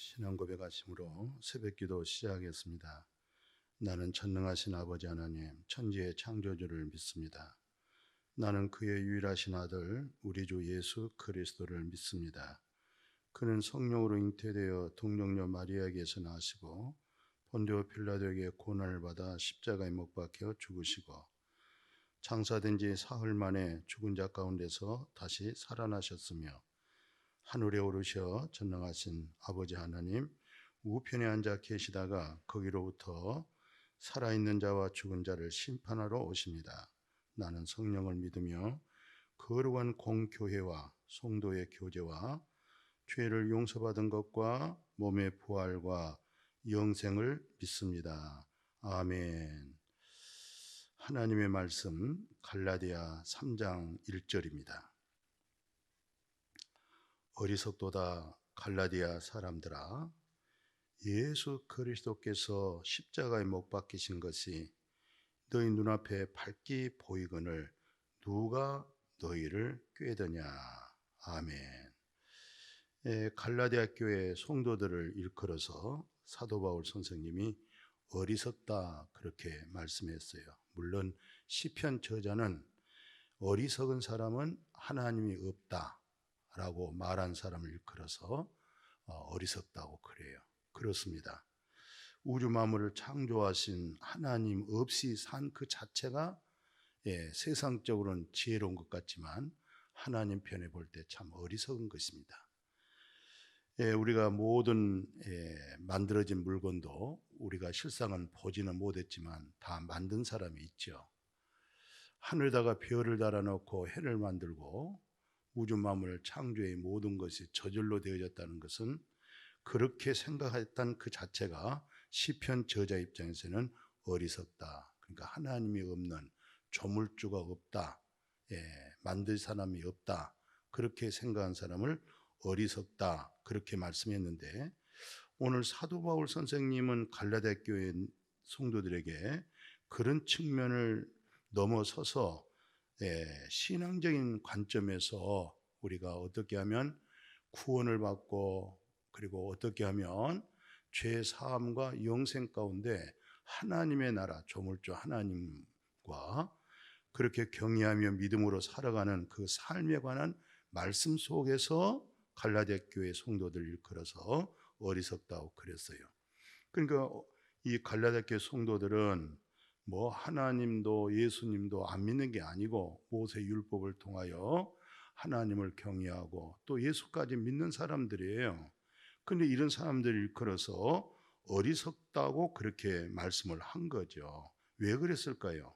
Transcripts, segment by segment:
신앙 고백하심으로 새벽기도 시작하겠습니다. 나는 전능하신 아버지 하나님, 천지의 창조주를 믿습니다. 나는 그의 유일하신 아들 우리 주 예수 그리스도를 믿습니다. 그는 성령으로 잉태되어 동정녀 마리아에게서 나시고 본디오 필라도에게 고난을 받아 십자가에 못 박혀 죽으시고 장사된 지 사흘 만에 죽은 자 가운데서 다시 살아나셨으며 하늘에 오르셔 전능하신 아버지 하나님 우편에 앉아 계시다가 거기로부터 살아있는 자와 죽은 자를 심판하러 오십니다. 나는 성령을 믿으며 거룩한 공교회와 성도의 교제와 죄를 용서받은 것과 몸의 부활과 영생을 믿습니다. 아멘. 하나님의 말씀 갈라디아 3장 1절입니다. 어리석도다 갈라디아 사람들아, 예수 그리스도께서 십자가에 못 박히신 것이 너희 눈앞에 밝게 보이거늘 누가 너희를 꾀더냐. 아멘. 갈라디아 교회 성도들을 일컬어서 사도 바울 선생님이 어리석다 그렇게 말씀했어요. 물론 시편 저자는 어리석은 사람은 하나님이 없다 라고 말한 사람을 일컬어서 어리석다고 그래요. 그렇습니다. 우주 만물을 창조하신 하나님 없이 산 그 자체가 세상적으로는 지혜로운 것 같지만 하나님 편에 볼 때 참 어리석은 것입니다. 우리가 모든 만들어진 물건도 우리가 실상은 보지는 못했지만 다 만든 사람이 있죠. 하늘에다가 별을 달아놓고 해를 만들고 우주 만물 창조의 모든 것이 저절로 되어졌다는 것은 그렇게 생각했던 그 자체가 시편 저자 입장에서는 어리석다. 그러니까 하나님이 없는, 조물주가 없다, 만들 사람이 없다, 그렇게 생각한 사람을 어리석다 그렇게 말씀했는데, 오늘 사도 바울 선생님은 갈라디아 교회 성도들에게 그런 측면을 넘어서서 신앙적인 관점에서 우리가 어떻게 하면 구원을 받고 그리고 어떻게 하면 죄 사함과 영생 가운데 하나님의 나라, 조물주 하나님과 그렇게 경외하며 믿음으로 살아가는 그 삶에 관한 말씀 속에서 갈라디아 교회 성도들 일컬어서 어리석다고 그랬어요. 그러니까 이 갈라디아 교회 성도들은 뭐 하나님도 예수님도 안 믿는 게 아니고 모세 율법을 통하여 하나님을 경외하고 또 예수까지 믿는 사람들이에요. 그런데 이런 사람들을 일컬어서 어리석다고 그렇게 말씀을 한 거죠. 왜 그랬을까요?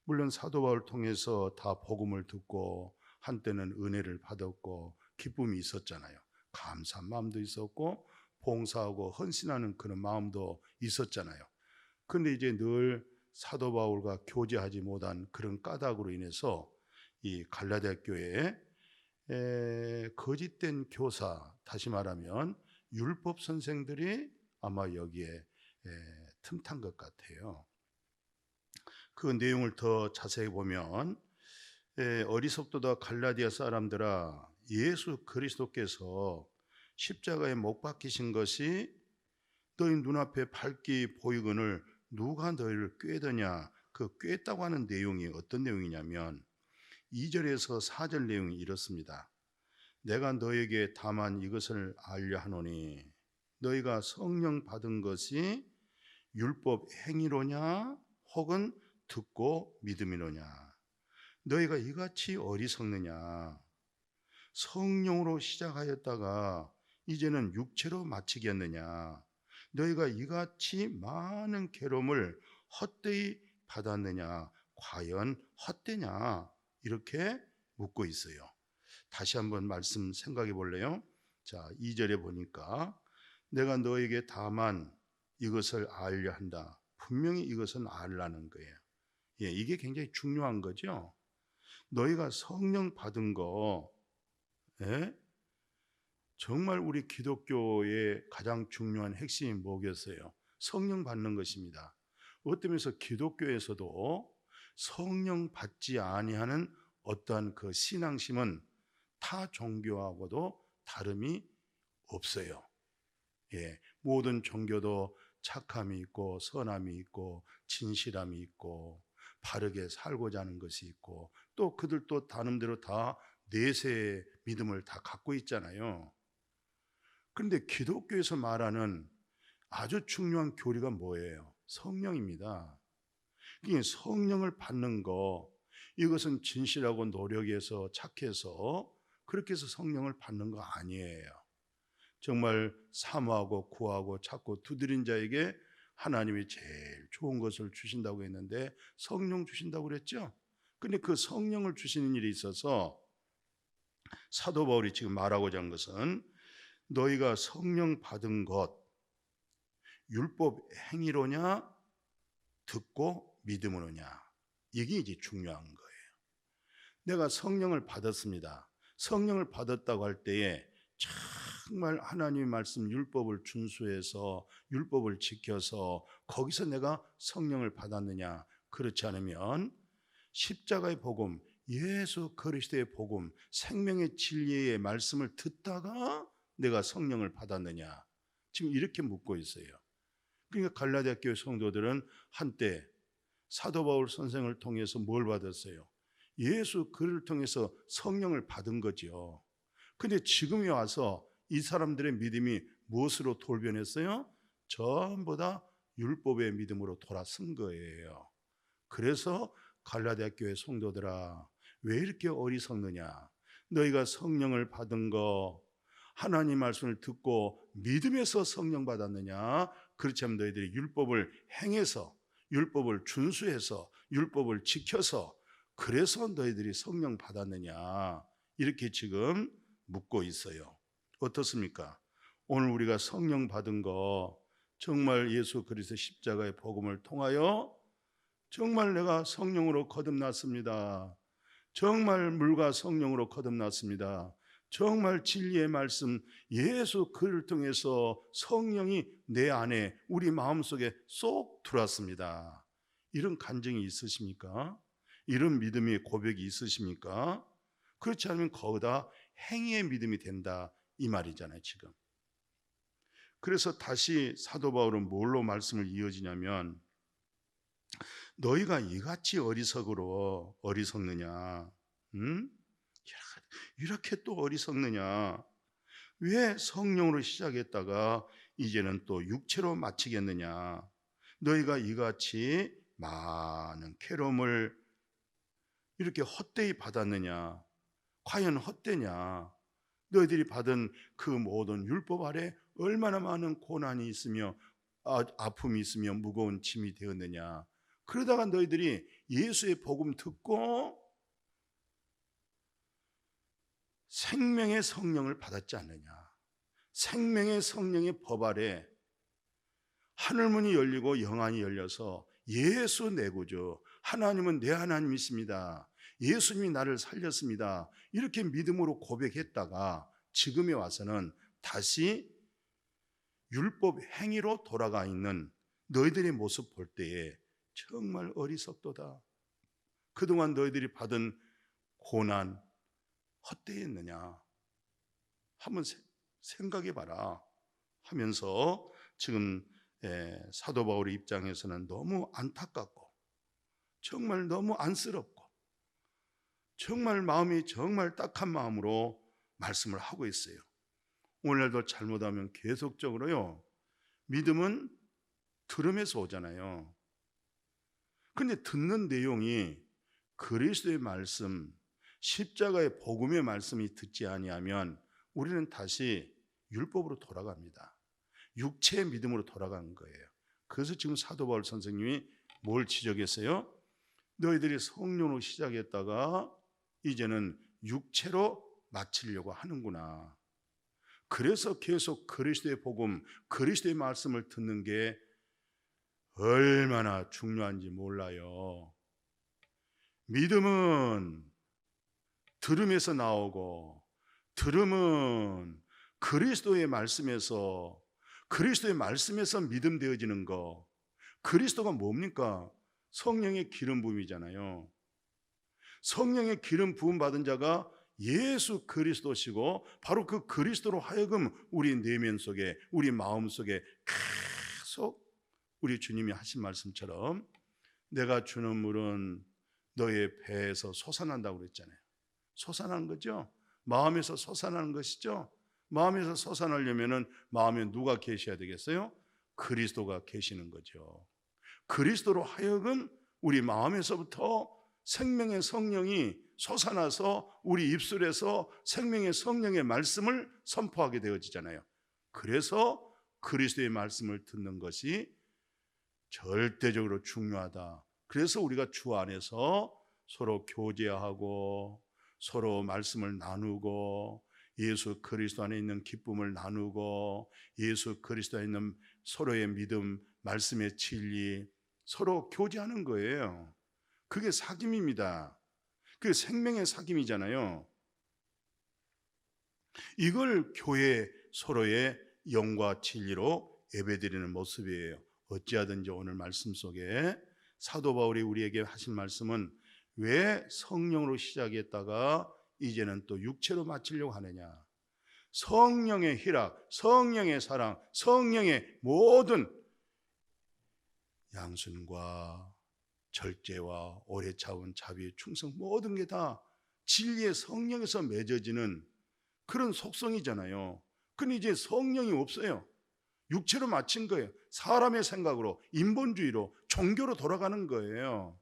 물론 사도 바울을 통해서 다 복음을 듣고 한때는 은혜를 받았고 기쁨이 있었잖아요. 감사한 마음도 있었고 봉사하고 헌신하는 그런 마음도 있었잖아요. 그런데 이제 늘 사도 바울과 교제하지 못한 그런 까닭으로 인해서 이 갈라디아 교회에 거짓된 교사, 다시 말하면 율법 선생들이 아마 여기에 틈탄 것 같아요. 그 내용을 더 자세히 보면 어리석도다 갈라디아 사람들아, 예수 그리스도께서 십자가에 못 박히신 것이 너희 눈앞에 밝게 보이거늘 누가 너희를 꾀더냐. 그 꾀했다고 하는 내용이 어떤 내용이냐면 2절에서 4절 내용이 이렇습니다. 내가 너에게 다만 이것을 알려 하노니 너희가 성령 받은 것이 율법 행위로냐 혹은 듣고 믿음이로냐. 너희가 이같이 어리석느냐. 성령으로 시작하였다가 이제는 육체로 마치겠느냐. 너희가 이같이 많은 괴로움을 헛되이 받았느냐. 과연 헛되냐. 이렇게 묻고 있어요. 다시 한번 말씀 생각해 볼래요? 자, 2절에 보니까 내가 너에게 다만 이것을 알려 한다. 분명히 이것은 알라는 거예요. 이게 굉장히 중요한 거죠. 너희가 성령 받은 거, 정말 우리 기독교의 가장 중요한 핵심이 뭐겠어요? 성령 받는 것입니다. 어떤 면에서 기독교에서도 성령 받지 아니하는 어떠한 그 신앙심은 타 종교하고도 다름이 없어요. 모든 종교도 착함이 있고 선함이 있고 진실함이 있고 바르게 살고자 하는 것이 있고 또 그들도 나름대로 다 내세의 믿음을 다 갖고 있잖아요. 그런데 기독교에서 말하는 아주 중요한 교리가 뭐예요? 성령입니다. 그게 성령을 받는 거, 이것은 진실하고 노력해서 착해서 그렇게 해서 성령을 받는 거 아니에요. 정말 사모하고 구하고 찾고 두드린 자에게 하나님이 제일 좋은 것을 주신다고 했는데 성령 주신다고 그랬죠. 근데 그 성령을 주시는 일이 있어서 사도 바울이 지금 말하고자 한 것은 너희가 성령 받은 것 율법 행위로냐 듣고 믿음으로냐, 이게 이제 중요한 거예요. 내가 성령을 받았습니다. 성령을 받았다고 할 때에 정말 하나님의 말씀 율법을 준수해서 율법을 지켜서 거기서 내가 성령을 받았느냐, 그렇지 않으면 십자가의 복음, 예수 그리스도의 복음, 생명의 진리의 말씀을 듣다가 내가 성령을 받았느냐, 지금 이렇게 묻고 있어요. 그러니까 갈라디아 교회 성도들은 한때 사도 바울 선생을 통해서 뭘 받았어요? 예수 그를 통해서 성령을 받은 거죠. 근데 지금에 와서 이 사람들의 믿음이 무엇으로 돌변했어요? 전부 다 율법의 믿음으로 돌아선 거예요. 그래서 갈라디아 교회 성도들아, 왜 이렇게 어리석느냐? 너희가 성령을 받은 거 하나님 말씀을 듣고 믿음에서 성령 받았느냐? 그렇지 않으면 너희들이 율법을 행해서, 율법을 준수해서, 율법을 지켜서 그래서 너희들이 성령 받았느냐? 이렇게 지금 묻고 있어요. 어떻습니까? 오늘 우리가 성령 받은 거 정말 예수 그리스도 십자가의 복음을 통하여 정말 내가 성령으로 거듭났습니다. 정말 물과 성령으로 거듭났습니다. 정말 진리의 말씀 예수 그를 통해서 성령이 내 안에 우리 마음속에 쏙 들어왔습니다. 이런 간증이 있으십니까? 이런 믿음의 고백이 있으십니까? 그렇지 않으면 거기다 행위의 믿음이 된다 이 말이잖아요 지금. 그래서 다시 사도 바울은 뭘로 말씀을 이어지냐면 너희가 이같이 어리석느냐? 이렇게 또 어리석느냐? 왜 성령으로 시작했다가 이제는 또 육체로 마치겠느냐? 너희가 이같이 많은 괴로움을 이렇게 헛되이 받았느냐? 과연 헛되냐? 너희들이 받은 그 모든 율법 아래 얼마나 많은 고난이 있으며 아픔이 있으며 무거운 짐이 되었느냐? 그러다가 너희들이 예수의 복음 듣고 생명의 성령을 받았지 않느냐? 생명의 성령의 법 아래 하늘문이 열리고 영안이 열려서 예수 내 구주, 하나님은 내 하나님이십니다. 예수님이 나를 살렸습니다. 이렇게 믿음으로 고백했다가 지금에 와서는 다시 율법 행위로 돌아가 있는 너희들의 모습 볼 때에 정말 어리석도다. 그동안 너희들이 받은 고난 헛되었느냐? 한번 생각해 봐라 하면서 지금 사도 바울의 입장에서는 너무 안타깝고 정말 너무 안쓰럽고 정말 마음이 정말 딱한 마음으로 말씀을 하고 있어요. 오늘도 잘못하면 계속적으로요, 믿음은 들음에서 오잖아요. 근데 듣는 내용이 그리스도의 말씀, 십자가의 복음의 말씀이 듣지 아니하면 우리는 다시 율법으로 돌아갑니다. 육체의 믿음으로 돌아가는 거예요. 그래서 지금 사도 바울 선생님이 뭘 지적했어요? 너희들이 성령으로 시작했다가 이제는 육체로 마치려고 하는구나. 그래서 계속 그리스도의 복음, 그리스도의 말씀을 듣는 게 얼마나 중요한지 몰라요. 믿음은 들음에서 나오고 들음은 그리스도의 말씀에서 믿음 되어지는 거. 그리스도가 뭡니까? 성령의 기름 부음이잖아요. 성령의 기름 부음 받은 자가 예수 그리스도시고 바로 그 그리스도로 하여금 우리 내면 속에 우리 마음 속에 계속 우리 주님이 하신 말씀처럼 내가 주는 물은 너의 배에서 솟아난다고 그랬잖아요. 솟아나는 거죠. 마음에서 솟아나는 것이죠. 마음에서 솟아나려면은 마음에 누가 계셔야 되겠어요? 그리스도가 계시는 거죠. 그리스도로 하여금 우리 마음에서부터 생명의 성령이 솟아나서 우리 입술에서 생명의 성령의 말씀을 선포하게 되어지잖아요. 그래서 그리스도의 말씀을 듣는 것이 절대적으로 중요하다. 그래서 우리가 주 안에서 서로 교제하고 서로 말씀을 나누고 예수 그리스도 안에 있는 기쁨을 나누고 예수 그리스도 안에 있는 서로의 믿음, 말씀의 진리 서로 교제하는 거예요. 그게 사귐입니다. 그게 생명의 사귐이잖아요. 이걸 교회 서로의 영과 진리로 예배드리는 모습이에요. 어찌하든지 오늘 말씀 속에 사도 바울이 우리에게 하신 말씀은 왜 성령으로 시작했다가 이제는 또 육체로 마치려고 하느냐. 성령의 희락, 성령의 사랑, 성령의 모든 양순과 절제와 오래 참은 자비, 충성 모든 게 다 진리의 성령에서 맺어지는 그런 속성이잖아요. 근데 이제 성령이 없어요. 육체로 마친 거예요. 사람의 생각으로, 인본주의로, 종교로 돌아가는 거예요.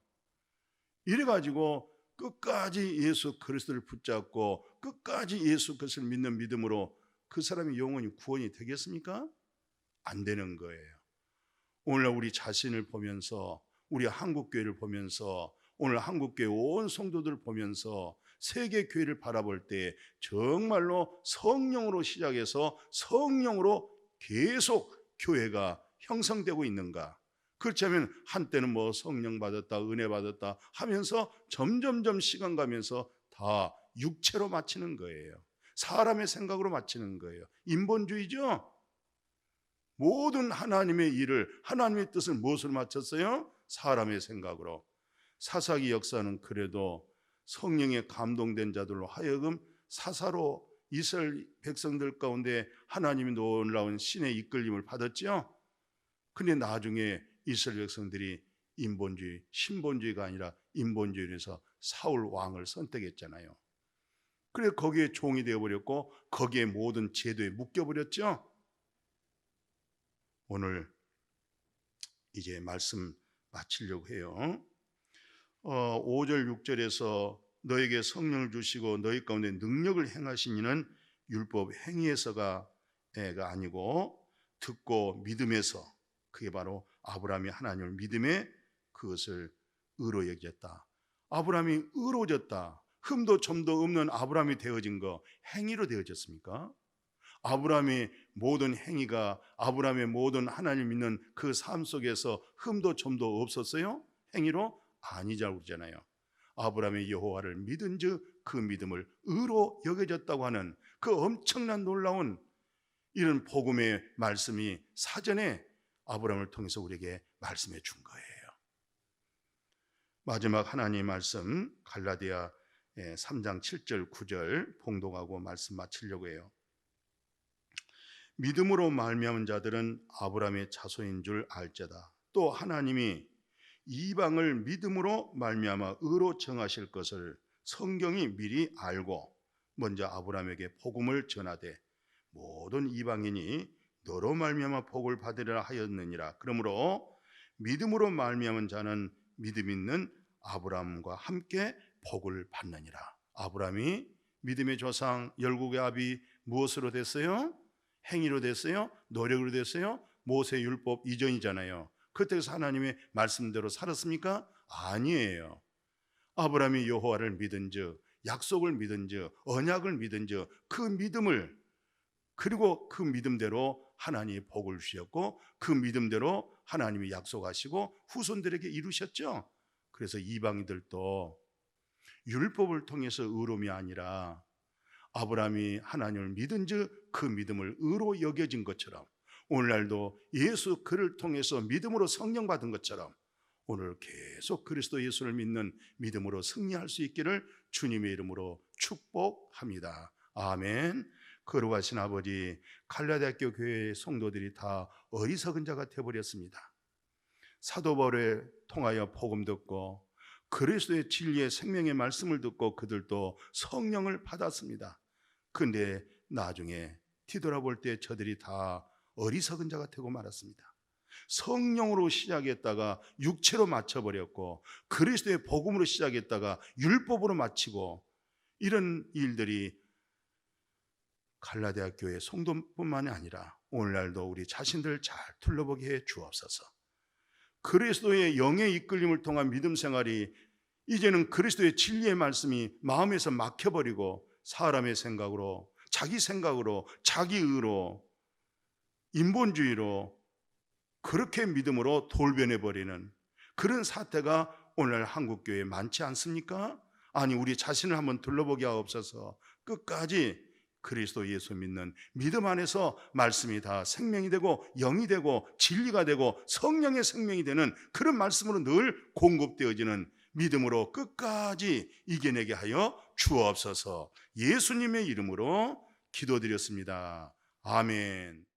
이래가지고 끝까지 예수 그리스도를 붙잡고 끝까지 예수 그리스도를 믿는 믿음으로 그 사람의 영혼이 구원이 되겠습니까? 안 되는 거예요. 오늘 우리 자신을 보면서 우리 한국교회를 보면서 오늘 한국교회 온 성도들을 보면서 세계교회를 바라볼 때 정말로 성령으로 시작해서 성령으로 계속 교회가 형성되고 있는가? 그렇지 않으면 한때는 뭐 성령 받았다 은혜 받았다 하면서 점점점 시간 가면서 다 육체로 마치는 거예요. 사람의 생각으로 마치는 거예요. 인본주의죠. 모든 하나님의 일을 하나님의 뜻을 무엇으로 마쳤어요? 사람의 생각으로. 사사기 역사는 그래도 성령에 감동된 자들로 하여금 사사로 이스라엘 백성들 가운데 하나님이 놀라운 신의 이끌림을 받았죠. 근데 나중에 이스라엘 백성들이 인본주의, 신본주의가 아니라 인본주의에서 사울 왕을 선택했잖아요. 그래 거기에 종이 되어버렸고 거기에 모든 제도에 묶여버렸죠. 오늘 이제 말씀 마치려고 해요. 5절 6절에서 너에게 성령을 주시고 너희 가운데 능력을 행하신 이는 율법 행위에서가 아니고 듣고 믿음에서, 그게 바로 아브라함이 하나님을 믿음에 그것을 의로 여겼다. 아브라함이 의로워졌다. 흠도 점도 없는 아브라함이 되어진 거 행위로 되어졌습니까? 아브라함의 모든 행위가 아브라함의 모든 하나님 믿는 그 삶 속에서 흠도 점도 없었어요? 행위로? 아니자고 그러잖아요. 아브라함의 여호와를 믿은즉 그 믿음을 의로 여겨졌다고 하는 그 엄청난 놀라운 이런 복음의 말씀이 사전에 아브라함을 통해서 우리에게 말씀해 준 거예요. 마지막 하나님의 말씀 갈라디아 3장 7절 9절 봉독하고 말씀 마치려고 해요. 믿음으로 말미암은 자들은 아브라함의 자손인 줄 알자다. 또 하나님이 이방을 믿음으로 말미암아 의로 정하실 것을 성경이 미리 알고 먼저 아브라함에게 복음을 전하되 모든 이방인이 너로 말미암아 복을 받으리라 하였느니라. 그러므로 믿음으로 말미암은 자는 믿음 있는 아브라함과 함께 복을 받느니라. 아브라함이 믿음의 조상 열국의 아비 무엇으로 됐어요? 행위로 됐어요? 노력으로 됐어요? 모세 율법 이전이잖아요. 그때서 하나님의 말씀대로 살았습니까? 아니에요. 아브라함이 여호와를 믿은즉, 약속을 믿은즉, 언약을 믿은즉 그 믿음을, 그리고 그 믿음대로 하나님이 복을 주셨고 그 믿음대로 하나님이 약속하시고 후손들에게 이루셨죠. 그래서 이방인들도 율법을 통해서 의로움이 아니라 아브라함이 하나님을 믿은즉 그 믿음을 의로 여겨진 것처럼 오늘날도 예수 그를 통해서 믿음으로 성령 받은 것처럼 오늘 계속 그리스도 예수를 믿는 믿음으로 승리할 수 있기를 주님의 이름으로 축복합니다. 아멘. 거룩하신 아버지, 갈라디아교 교회의 성도들이 다 어리석은 자가 되어버렸습니다. 사도 바울에 통하여 복음 듣고 그리스도의 진리의 생명의 말씀을 듣고 그들도 성령을 받았습니다. 그런데 나중에 뒤돌아볼 때 저들이 다 어리석은 자가 되고 말았습니다. 성령으로 시작했다가 육체로 마쳐버렸고, 그리스도의 복음으로 시작했다가 율법으로 마치고, 이런 일들이 갈라디아 교회 성도뿐만이 아니라 오늘날도 우리 자신들 잘 둘러보게 해 주옵소서. 그리스도의 영의 이끌림을 통한 믿음 생활이 이제는 그리스도의 진리의 말씀이 마음에서 막혀버리고 사람의 생각으로, 자기 생각으로, 자기 의로, 인본주의로 그렇게 믿음으로 돌변해버리는 그런 사태가 오늘 한국교회에 많지 않습니까? 아니, 우리 자신을 한번 둘러보게 하옵소서. 끝까지 그리스도 예수 믿는 믿음 안에서 말씀이 다 생명이 되고 영이 되고 진리가 되고 성령의 생명이 되는 그런 말씀으로 늘 공급되어지는 믿음으로 끝까지 이겨내게 하여 주옵소서. 예수님의 이름으로 기도드렸습니다. 아멘.